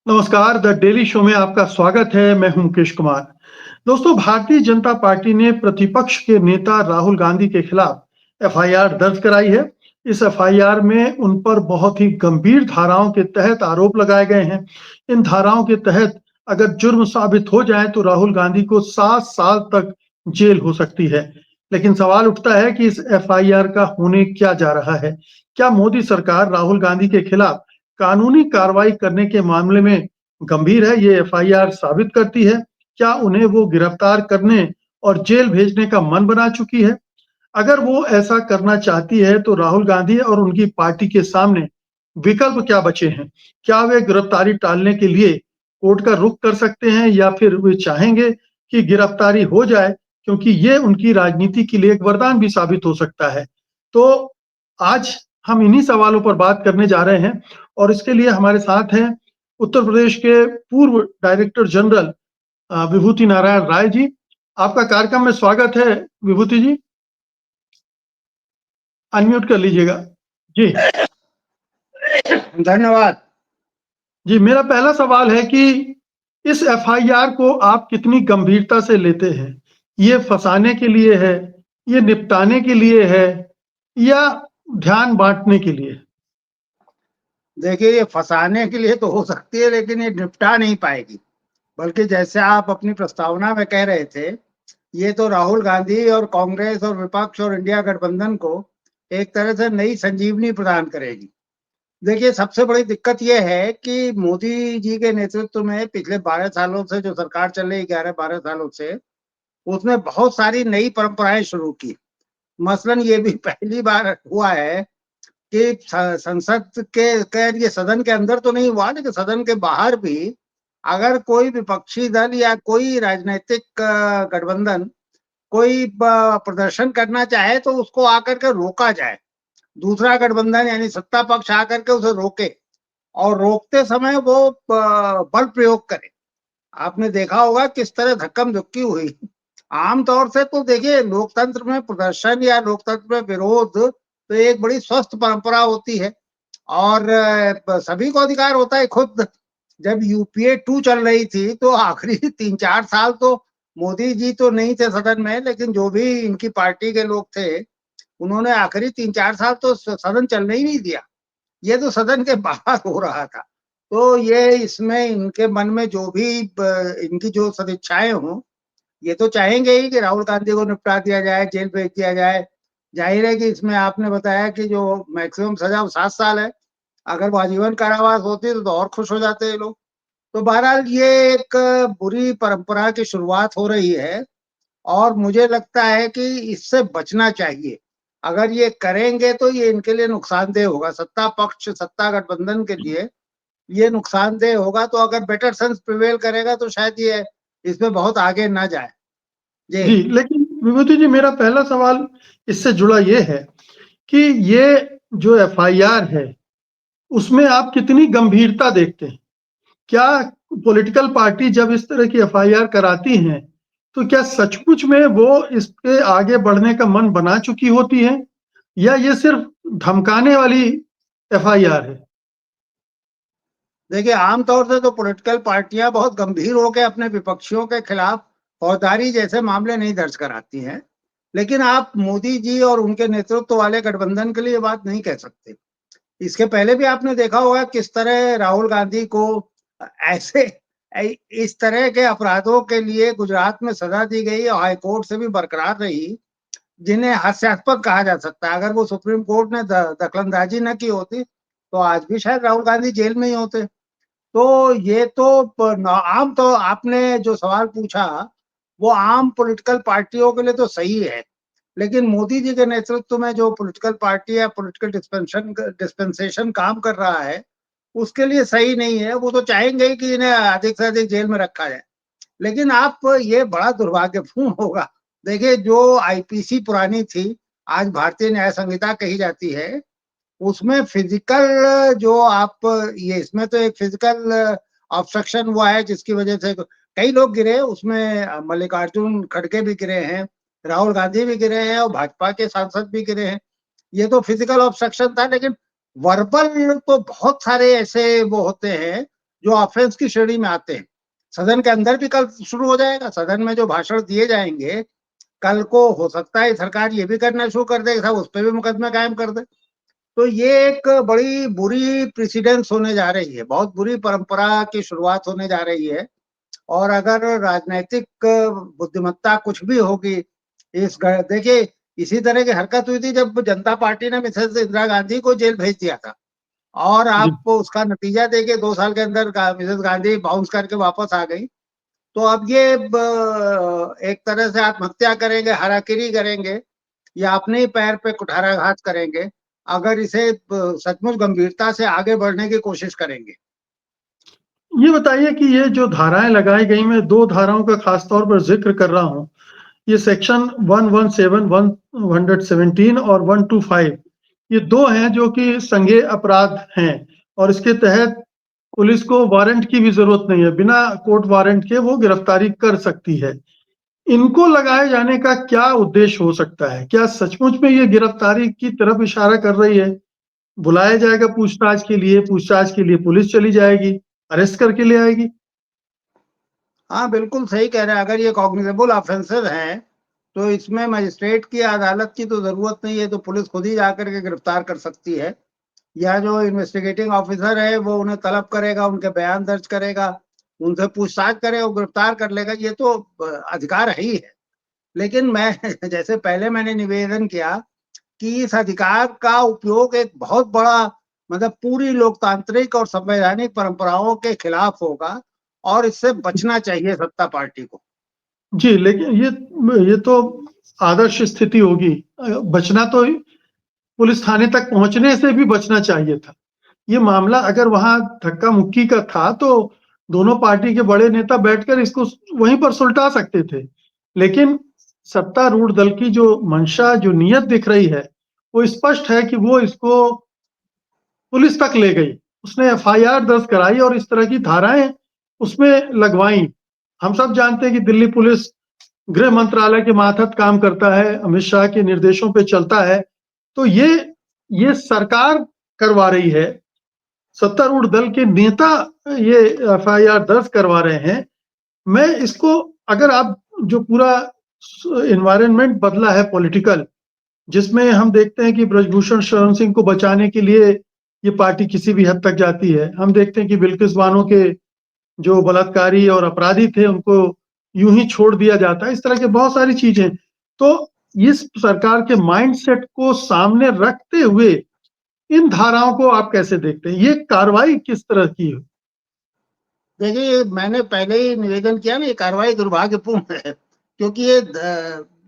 नमस्कार, the daily show में आपका स्वागत है। मैं हूं मुकेश कुमार। दोस्तों, भारतीय जनता पार्टी ने प्रतिपक्ष के नेता राहुल गांधी के खिलाफ एफआईआर दर्ज कराई है। इस एफआईआर में उन पर बहुत ही गंभीर धाराओं के तहत आरोप लगाए गए हैं। इन धाराओं के तहत अगर जुर्म साबित हो जाए तो राहुल गांधी को 7 साल तक जेल हो सकती है। लेकिन सवाल उठता है कि इस एफआईआर का होने क्या जा रहा है? क्या मोदी सरकार राहुल गांधी के खिलाफ कानूनी कार्रवाई करने के मामले में गंभीर है? ये एफआईआर साबित करती है। क्या उन्हें वो गिरफ्तार करने और जेल भेजने का मन बना चुकी है? अगर वो ऐसा करना चाहती है तो राहुल गांधी और उनकी पार्टी के सामने विकल्प क्या बचे हैं? क्या वे गिरफ्तारी टालने के लिए कोर्ट का रुख कर सकते हैं या फिर वे चाहेंगे कि गिरफ्तारी हो जाए, क्योंकि ये उनकी राजनीति के लिए एक वरदान भी साबित हो सकता है। तो आज हम इन्हीं सवालों पर बात करने जा रहे हैं और इसके लिए हमारे साथ हैं उत्तर प्रदेश के पूर्व डायरेक्टर जनरल विभूति नारायण राय जी। आपका कार्यक्रम में स्वागत है विभूति जी। अनम्यूट कर लीजिएगा। जी। धन्यवाद। जी, मेरा पहला सवाल है कि इस एफआईआर को आप कितनी गंभीरता से लेते हैं? ये फँसाने के लिए है, ये निपटाने के लिए है या ध्यान बाँटने के लिए? देखिए, ये फँसाने के लिए तो हो सकती है, लेकिन ये निपटा नहीं पाएगी। बल्कि जैसे आप अपनी प्रस्तावना में कह रहे थे, ये तो राहुल गांधी और कांग्रेस और विपक्ष और इंडिया गठबंधन को एक तरह से नई संजीवनी प्रदान करेगी। देखिए, सबसे बड़ी दिक्कत ये है कि मोदी जी के नेतृत्व में पिछले 12 सालों से जो सरकार चल रही है, 11-12 सालों से, उसमें बहुत सारी नई परंपराएं शुरू की। मसलन ये भी पहली बार हुआ है कि संसद के ये सदन के अंदर तो नहीं हुआ, लेकिन सदन के बाहर भी अगर कोई विपक्षी दल या कोई राजनीतिक गठबंधन कोई प्रदर्शन करना चाहे तो उसको आकर के रोका जाए। दूसरा गठबंधन यानी सत्ता पक्ष आकर के उसे रोके और रोकते समय वो बल प्रयोग करे। आपने देखा होगा किस तरह धक्कम-धुक्की हुई। आम तौर से तो देखिए, लोकतंत्र में प्रदर्शन या लोकतंत्र में विरोध तो एक बड़ी स्वस्थ परंपरा होती है और सभी को अधिकार होता है। खुद जब यूपीए 2 चल रही थी तो आखिरी 3-4 साल तो मोदी जी तो नहीं थे सदन में, लेकिन जो भी इनकी पार्टी के लोग थे, उन्होंने आखिरी 3-4 साल तो सदन चलने ही नहीं दिया। ये तो सदन के बाहर हो रहा था। तो ये इसमें इनके मन में जो भी इनकी जो सदिच्छाएँ हों, ये तो चाहेंगे ही कि राहुल गांधी को निपटा दिया जाए, जेल भेज दिया जाए। ज़ाहिर है कि इसमें आपने बताया कि जो मैक्सिमम सज़ा वो 7 साल है। अगर वो आजीवन कारावास होती तो और खुश हो जाते ये लोग। तो बहरहाल ये एक बुरी परंपरा की शुरुआत हो रही है और मुझे लगता है कि इससे बचना चाहिए। अगर ये करेंगे तो ये इनके लिए नुकसानदेह होगा। सत्ता पक्ष, सत्ता गठबंधन के लिए ये नुकसानदेह होगा, तो अगर बेटर सेंस प्रिवेल करेगा तो शायद ये इसमें बहुत आगे ना जाए। जी। जी, लेकिन विभूति जी, मेरा पहला सवाल इससे जुड़ा ये है कि ये जो एफआईआर है, उसमें आप कितनी गंभीरता देखते हैं? क्या पॉलिटिकल पार्टी जब इस तरह की एफआईआर कराती हैं, तो क्या सचमुच में वो इसके आगे बढ़ने का मन बना चुकी होती हैं या ये सिर्फ धमकाने वाली एफआईआर है? देखिए, आम तौर से तो पॉलिटिकल पार्टियाँ बहुत गंभीर होके अपने विपक्षियों के खिलाफ फौजदारी जैसे मामले नहीं दर्ज कराती हैं। लेकिन आप मोदी जी और उनके नेतृत्व वाले गठबंधन के लिए ये बात नहीं कह सकते। इसके पहले भी आपने देखा होगा किस तरह राहुल गांधी को ऐसे इस तरह के अपराधों के लिए गुजरात में सजा दी गई और हाई कोर्ट से भी बरकरार रही, जिन्हें हास्यास्पद कहा जा सकता है। अगर वो सुप्रीम कोर्ट ने दखलंदाजी न की होती, तो आज भी शायद राहुल गांधी जेल में ही होते। तो ये तो आम तो आपने जो सवाल पूछा, वो आम पॉलिटिकल पार्टियों के लिए तो सही है। लेकिन मोदी जी के नेतृत्व में जो पॉलिटिकल पार्टी या पॉलिटिकल डिस्पेंसेशन काम कर रहा है, उसके लिए सही नहीं है। वो तो चाहेंगे ही कि इन्हें अधिक से अधिक जेल में रखा जाए। लेकिन आप ये बड़ा दुर्भाग्यपूर्ण होगा। देखिए, जो आईपीसी पुरानी थी, आज भारतीय न्याय संहिता कही जाती है, उसमें फिजिकल जो आप ये इसमें तो एक फिजिकल ऑब्स्ट्रक्शन हुआ है जिसकी वजह से कई लोग गिरे। उसमें मल्लिकार्जुन खड़गे भी गिरे हैं, राहुल गांधी भी गिरे हैं और भाजपा के सांसद भी गिरे हैं। ये तो फिजिकल ऑब्स्ट्रक्शन था, लेकिन वर्बल तो बहुत सारे ऐसे वो होते हैं जो ऑफेंस की श्रेणी में आते हैं। सदन के अंदर भी कल शुरू हो जाएगा, सदन में जो भाषण दिए जाएंगे कल को हो सकता है सरकार ये भी करना शुरू कर दे, साहब उस पर भी मुकदमा कायम कर दे। तो ये एक बड़ी बुरी प्रेसिडेंस होने जा रही है, बहुत बुरी परंपरा की शुरुआत होने जा रही है। और अगर राजनैतिक बुद्धिमत्ता कुछ भी होगी इस देखिए, इसी तरह की हरकत हुई थी जब जनता पार्टी ने मिसेस इंदिरा गांधी को जेल भेज दिया था, और जी। आप उसका नतीजा देखिए 2 साल के अंदर मिसेस गांधी बाउंस करके वापस आ गई। तो अब ये एक तरह से आत्महत्या करेंगे, हाराकिरी करेंगे, या अपने ही पैर पे कुठाराघात करेंगे अगर इसे सचमुच गंभीरता से आगे बढ़ने की कोशिश करेंगे। ये बताइए कि ये जो धाराएं लगाई गई, मैं 2 धाराओं का खास तौर पर ज़िक्र कर रहा हूँ। ये सेक्शन 117, 117 और 125, ये 2 हैं जो कि संज्ञेय अपराध हैं और इसके तहत पुलिस को वारंट की भी ज़रूरत नहीं है, बिना कोर्ट वारंट के वो गिरफ्तारी कर सकती है। इनको लगाए जाने का क्या उद्देश्य हो सकता है? क्या सचमुच में ये गिरफ्तारी की तरफ इशारा कर रही है? बुलाया जाएगा पूछताछ के लिए पुलिस चली जाएगी, अरेस्ट करके ले आएगी? हाँ, बिल्कुल सही कह रहे हैं। अगर ये कॉग्निजेबल ऑफेंसेस हैं, तो इसमें मजिस्ट्रेट की अदालत की तो ज़रूरत नहीं है, तो पुलिस खुद ही जाकर के गिरफ्तार कर सकती है। या जो इन्वेस्टिगेटिंग ऑफिसर है, वो उन्हें तलब करेगा, उनके बयान दर्ज करेगा, उनसे पूछताछ करेगा, वो गिरफ्तार कर लेगा, ये तो अधिकार है ही है। लेकिन मैं जैसे पहले मैंने निवेदन किया कि इस अधिकार का उपयोग एक बहुत बड़ा मतलब पूरी लोकतांत्रिक और संवैधानिक परंपराओं के खिलाफ होगा, और इससे बचना चाहिए सत्ता पार्टी को। जी, लेकिन ये तो आदर्श स्थिति होगी। बचना तो पुलिस थाने तक पहुँचने से भी बचना चाहिए था। ये मामला अगर वहाँ धक्का-मुक्की का था, तो दोनों पार्टी के बड़े नेता बैठकर इसको वहीं पर सुलटा सकते थे। लेकिन सत्तारूढ़ दल की जो मंशा, जो नीयत दिख रही है, वो स्पष्ट है कि वो इसको पुलिस तक ले गई। उसने एफआईआर दर्ज कराई और इस तरह की धाराएँ उसमें लगवाई। हम सब जानते हैं कि दिल्ली पुलिस गृह मंत्रालय के मातहत काम करता है, अमित शाह के निर्देशों पे चलता है। तो ये सरकार करवा रही है, सत्तारूढ़ दल के नेता ये एफआईआर दर्ज करवा रहे हैं। मैं इसको अगर आप जो पूरा एनवायरनमेंट बदला है पॉलिटिकल, जिसमें हम देखते हैं कि ब्रजभूषण शरण सिंह को बचाने के लिए ये पार्टी किसी भी हद तक जाती है। हम देखते हैं कि बिल्किस बानो के जो बलात्कारी और अपराधी थे, उनको यूँ ही छोड़ दिया जाता है। इस तरह की बहुत सारी चीज़ें। तो इस सरकार के माइंडसेट को सामने रखते हुए इन धाराओं को आप कैसे देखते हैं? ये कार्रवाई किस तरह की है? देखिए, मैंने पहले ही निवेदन किया ना, ये कार्रवाई दुर्भाग्यपूर्ण है, क्योंकि ये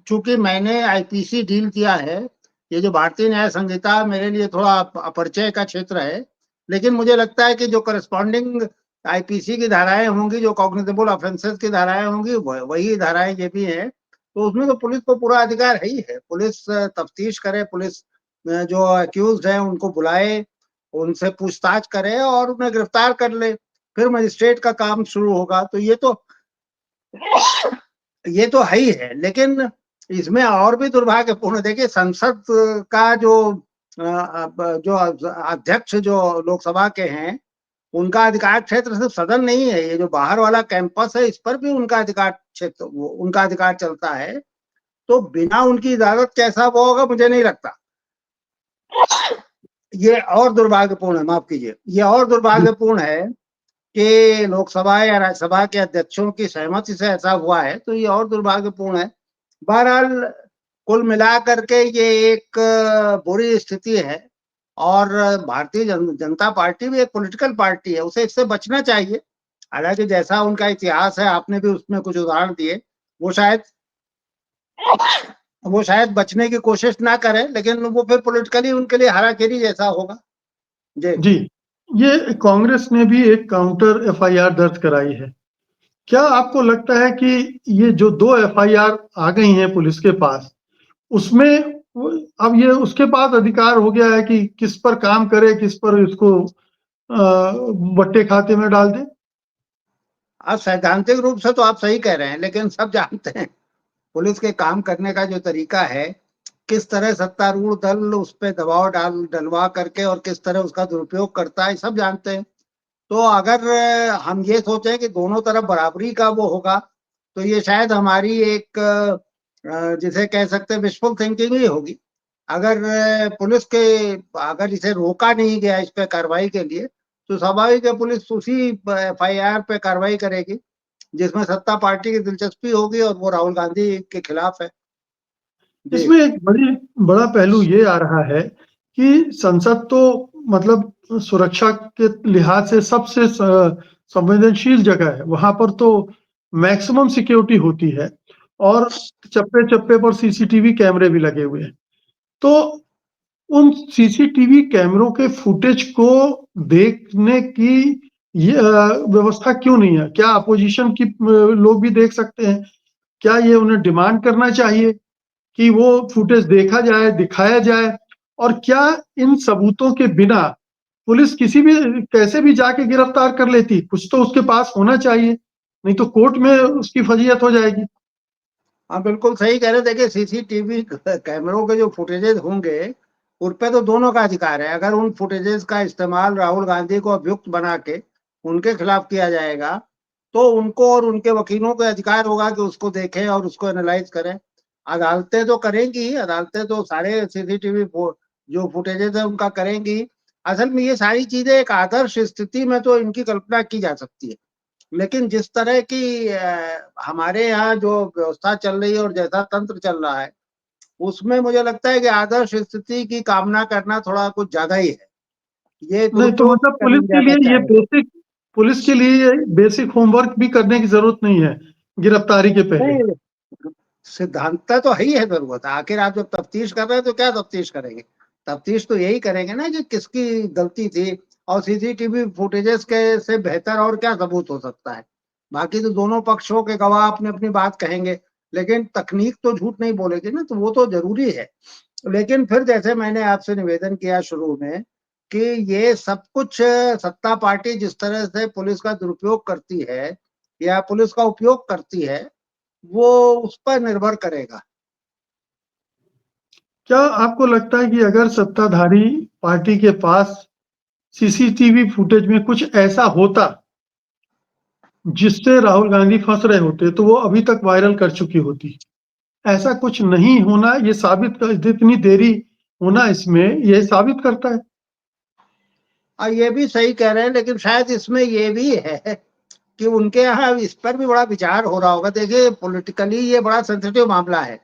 चूंकि मैंने आईपीसी डील किया है, ये जो भारतीय न्याय संहिता मेरे लिए थोड़ा अपरिचय का क्षेत्र है, लेकिन मुझे लगता है कि जो करस्पॉन्डिंग आईपीसी की धाराएं होंगी, जो कॉग्निजेबल ऑफेंसेस की धाराएं होंगी, वही धाराएं ये भी हैं। तो उसमें तो पुलिस को पूरा अधिकार है ही है। पुलिस तफ्तीश करे, पुलिस जो अक्यूज है उनको बुलाए, उनसे पूछताछ करे और उन्हें गिरफ्तार कर ले, फिर मजिस्ट्रेट का काम शुरू होगा। तो ये तो है ही है। लेकिन इसमें और भी दुर्भाग्यपूर्ण, देखिए संसद का जो अध्यक्ष जो लोकसभा के हैं, उनका अधिकार क्षेत्र सिर्फ सदन नहीं है, ये जो बाहर वाला कैंपस है इस पर भी उनका अधिकार क्षेत्र, उनका अधिकार चलता है। तो बिना उनकी इजाजत कैसा वो होगा, मुझे नहीं लगता। ये और दुर्भाग्यपूर्ण है, माफ कीजिए, ये और जी, दुर्भाग्यपूर्ण है कि लोकसभा या राज्यसभा के अध्यक्षों की सहमति से ऐसा हुआ है, तो ये और दुर्भाग्यपूर्ण है। बहरहाल कुल मिला करके ये एक बुरी स्थिति है, और भारतीय जनता पार्टी भी एक पॉलिटिकल पार्टी है, उसे इससे बचना चाहिए। हालांकि जैसा उनका इतिहास है, आपने भी उसमें कुछ उदाहरण दिए, वो शायद वो शायद बचने की कोशिश ना करें, लेकिन वो फिर पॉलिटिकली उनके लिए हाराकिरी जैसा होगा। जी। जी। ये कांग्रेस ने भी एक काउंटर एफआईआर दर्ज कराई है। क्या आपको लगता है कि ये जो 2 एफआईआर आ गई हैं पुलिस के पास, उसमें अब ये उसके पास अधिकार हो गया है कि किस पर काम करे, किस पर इसको बट्टे खाते में डाल दे? आप सैद्धांतिक रूप से तो आप सही कह रहे हैं, लेकिन सब जानते हैं पुलिस के काम करने का जो तरीका है, किस तरह सत्तारूढ़ दल उस पे दबाव डलवा करके और किस तरह उसका दुरुपयोग करता है, सब जानते हैं। तो अगर हम ये सोचें कि दोनों तरफ बराबरी का वो होगा, तो ये शायद हमारी एक जिसे कह सकते हैं विशफुल थिंकिंग ही होगी। अगर पुलिस के अगर इसे रोका नहीं गया इस पे कार्रवाई के लिए, तो स्वाभाविक है पुलिस उसी एफआईआर पे कार्रवाई करेगी जिसमें सत्ता पार्टी की दिलचस्पी होगी और वो राहुल गांधी के खिलाफ है। जी। इसमें एक बड़ा पहलू ये आ रहा है कि संसद तो मतलब सुरक्षा के लिहाज से सबसे संवेदनशील जगह है। वहां पर तो मैक्सिमम सिक्योरिटी होती है और चप्पे-चप्पे पर सीसीटीवी कैमरे भी लगे हुए हैं। तो उन सीसीटीवी कैमरों के फुटेज को देखने की ये व्यवस्था क्यों नहीं है? क्या अपोजिशन की लोग भी देख सकते हैं? क्या ये उन्हें डिमांड करना चाहिए कि वो फुटेज देखा जाए, दिखाया जाए? और क्या इन सबूतों के बिना पुलिस किसी भी कैसे भी जाके गिरफ्तार कर लेती? कुछ तो उसके पास होना चाहिए, नहीं तो कोर्ट में उसकी फजीहत हो जाएगी। हाँ, बिल्कुल सही कह रहे हैं। देखिए सीसीटीवी कैमरों के जो फुटेजेस होंगे, उन पे तो दोनों का अधिकार है। अगर उन फुटेजेस का इस्तेमाल राहुल गांधी को अभियुक्त बना के उनके खिलाफ किया जाएगा, तो उनको और उनके वकीलों को अधिकार होगा कि उसको देखें और उसको एनालाइज करें। अदालतें तो करेंगी, अदालतें तो सारे सीसीटीवी जो फुटेजेस है उनका करेंगी। असल में ये सारी चीजें एक आदर्श स्थिति में तो इनकी कल्पना की जा सकती है, लेकिन जिस तरह की हमारे यहाँ जो व्यवस्था चल रही है और जैसा तंत्र चल रहा है, उसमें मुझे लगता है कि आदर्श स्थिति की कामना करना थोड़ा कुछ ज्यादा ही है। ये नहीं तो दुरुपयोग मतलब कर लिया जा चाहेगा। पुलिस के लिए ये बेसिक होमवर्क भी करने की ज़रूरत नहीं है, गिरफ्तारी के पहले। नहीं, सिद्धांत तो है ही है जरूरत। आखिर आप जब तफ्तीश कर रहे हैं तो क्या तफ्तीश करेंगे? तफ्तीश तो यही करेंगे ना कि किसकी गलती थी, और सीसीटीवी फुटेजेस के से बेहतर और क्या सबूत हो सकता है? बाकी तो दोनों पक्षों के गवाह अपनी अपनी बात कहेंगे, लेकिन तकनीक तो झूठ नहीं बोलेगी ना, तो वो तो जरूरी है। लेकिन फिर जैसे मैंने आपसे निवेदन किया शुरू में कि ये सब कुछ सत्ता पार्टी जिस तरह से पुलिस का दुरुपयोग करती है या पुलिस का उपयोग करती है, वो उस पर निर्भर करेगा। क्या आपको लगता है कि अगर सत्ताधारी पार्टी के पास सीसीटीवी फुटेज में कुछ ऐसा होता, जिससे राहुल गांधी फँस रहे होते, तो वो अभी तक वायरल कर चुकी होती? ऐसा कुछ नहीं होना ये साबित कर इतनी देरी होना इसमें ये साबित करता है। ये भी सही कह रहे हैं, लेकिन शायद इसमें ये भी है कि उनके यहाँ इस पर भी बड़ा विचार हो रहा होगा। देखिए पॉलिटिकली ये बड़ा सेंसिटिव मामला है,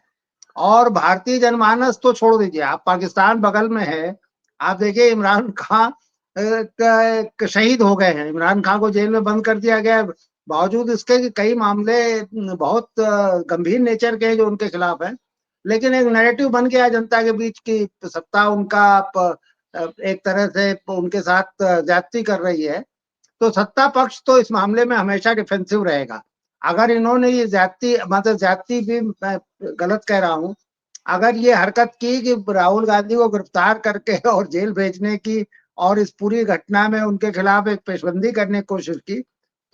और भारतीय जनमानस तो छोड़ दीजिए, आप पाकिस्तान बगल में है। आप देखिए इमरान खान शहीद हो गए हैं, इमरान खान को जेल में बंद कर दिया गया है, बावजूद इसके कि कई मामले बहुत गंभीर नेचर के हैं जो उनके खिलाफ है। लेकिन एक नैरेटिव बन गया जनता के बीच की सत्ता उनका एक तरह से उनके साथ ज्यादती कर रही है। तो सत्ता पक्ष तो इस मामले में हमेशा डिफेंसिव रहेगा। अगर इन्होंने ये ज्यादती, मतलब ज्यादती भी मैं गलत कह रहा हूँ, अगर ये हरकत की कि राहुल गांधी को गिरफ्तार करके और जेल भेजने की और इस पूरी घटना में उनके खिलाफ एक पेशबंदी करने की कोशिश की,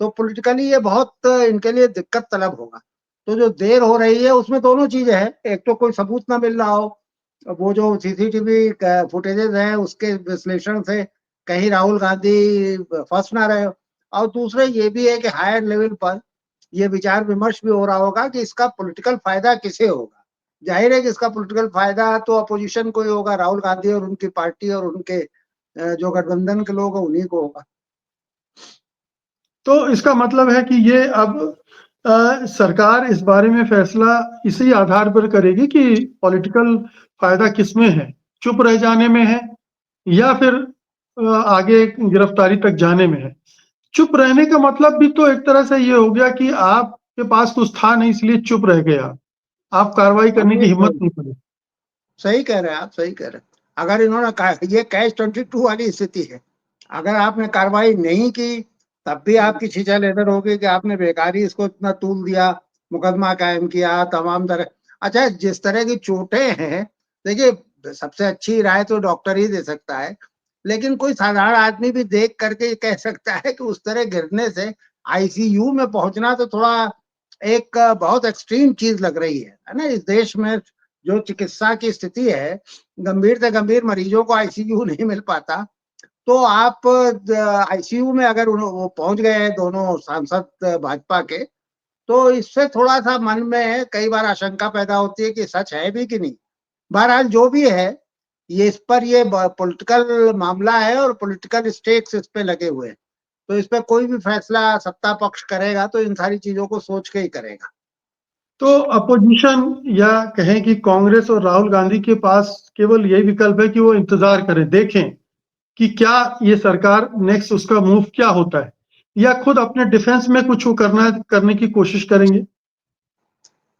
तो पॉलिटिकली ये बहुत इनके लिए दिक्कत तलब होगा। तो जो देर हो रही है उसमें दोनों चीजें हैं, एक तो कोई सबूत ना मिल रहा हो, वो जो सीसीटीवी फुटेजेस हैं उसके विश्लेषण से कहीं राहुल गांधी फंस ना रहे हो, और दूसरे ये भी है कि हायर लेवल पर ये विचार विमर्श भी हो रहा होगा कि इसका पॉलिटिकल फायदा किसे होगा। जाहिर है कि इसका पॉलिटिकल फायदा तो अपोजिशन को ही होगा, राहुल गांधी और उनकी पार्टी और उनके जो गठबंधन के लोग हैं उन्हीं को होगा। तो इसका मतलब है कि ये अब सरकार इस बारे में फैसला इसी आधार पर करेगी कि पॉलिटिकल फायदा किसमें है, चुप रह जाने में है या फिर आगे गिरफ्तारी तक जाने में है। चुप रहने का मतलब भी तो एक तरह से ये हो गया कि आपके पास कुछ था नहीं इसलिए चुप रह गए आप कार्रवाई करने की ये हिम्मत नहीं करी। सही कह रहे हैं, आप सही कह रहे हैं। अगर इन्होंने कहा, ये कैच 22 वाली स्थिति है। अगर आपने कार्रवाई नहीं की तब भी आपकी छीछा लेदर होगी कि आपने बेकारी इसको इतना तूल दिया, मुकदमा कायम किया, तमाम तरह। अच्छा, जिस तरह की चोटें हैं, देखिए सबसे अच्छी राय तो डॉक्टर ही दे सकता है, लेकिन कोई साधारण आदमी भी देख करके कह सकता है कि उस तरह गिरने से आईसीयू में पहुंचना तो थोड़ा एक बहुत एक्सट्रीम चीज लग रही है ना। इस देश में जो चिकित्सा की स्थिति है, गंभीर से गंभीर मरीजों को आईसीयू नहीं मिल पाता, तो आप आईसीयू में अगर वो पहुंच गए हैं दोनों सांसद भाजपा के, तो इससे थोड़ा-सा मन में कई बार आशंका पैदा होती है कि सच है भी कि नहीं। बहरहाल जो भी है, ये इस पर ये पॉलिटिकल मामला है और पॉलिटिकल स्टेक्स इस पे लगे हुए हैं। तो इस पे कोई भी फैसला सत्ता पक्ष करेगा तो इन सारी चीज़ों को सोच के ही करेगा। तो अपोजिशन या कहें कि कांग्रेस और राहुल गांधी के पास केवल यही विकल्प है कि वो इंतजार करें, देखें कि क्या ये सरकार नेक्स्ट उसका मूव क्या होता है, या खुद अपने डिफेंस में कुछ वो करने की कोशिश करेंगे।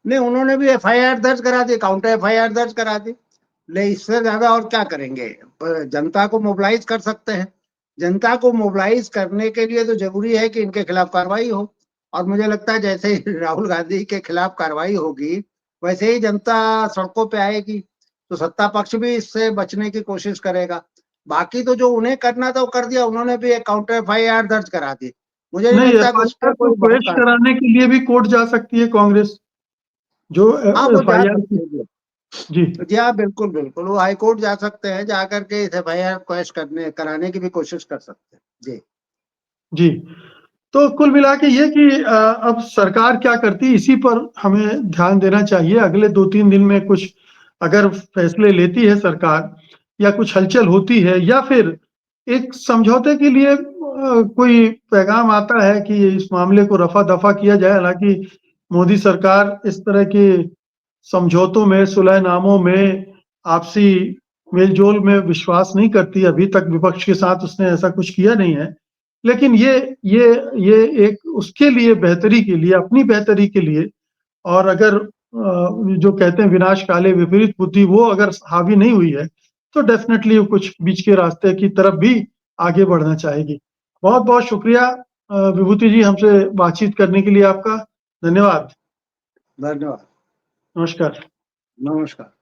नहीं, उन्होंने भी एफआईआर दर्ज करा दी, काउंटर एफआईआर दर्ज करा दी। ले इससे ज्यादा और क्या करेंगे? जनता को मोबिलाइज कर सकते हैं। जनता को मोबिलाइज करने के लिए तो जरूरी है कि इनके खिलाफ कार्रवाई हो, और मुझे लगता है जैसे ही राहुल गांधी के खिलाफ कार्रवाई होगी, वैसे ही जनता सड़कों पे आएगी, तो सत्ता पक्ष भी इससे बचने की कोशिश करेगा। बाकी तो जो उन्हें करना था वो कर दिया, उन्होंने भी एक काउंटर एफआईआर दर्ज करा दी। मुझे नहीं नहीं, लगता कि उस एफआईआर पर को कोई बहुत क्वेश कराने के लिए भी कोर्ट जा सकती है कांग्रेस, जो हाँ, वो जा एफआईआर सकते की। हैं। जी। जी हाँ, बिल्कुल, बिल्कुल। वो हाई कोर्ट जा सकते हैं, जा करके इस एफआईआर क्वैश कराने की भी कोशिश कर सकते हैं। जी। जी। तो कुल मिला के ये कि अब सरकार क्या करती है इसी पर हमें ध्यान देना चाहिए। अगले 2-3 दिन में कुछ अगर फैसले लेती है सरकार, या कुछ हलचल होती है, या फिर एक समझौते के लिए कोई पैगाम आता है कि इस मामले को रफा-दफा किया जाए। हालाँकि मोदी सरकार इस तरह के समझौतों में, सुलहनामों में, आपसी मेल-जोल में विश्वास नहीं करती। अभी तक विपक्ष के साथ उसने ऐसा कुछ किया नहीं है। लेकिन ये एक उसके लिए बेहतरी के लिए, अपनी बेहतरी के लिए, और अगर जो कहते हैं विनाश काले विपरीत बुद्धि, वो अगर हावी नहीं हुई है, तो डेफ़िनेटली वो कुछ बीच के रास्ते की तरफ भी आगे बढ़ना चाहेगी। बहुत-बहुत शुक्रिया विभूति जी, हमसे बातचीत करने के लिए आपका। धन्यवाद। धन्यवाद। नमस्कार। नमस्कार।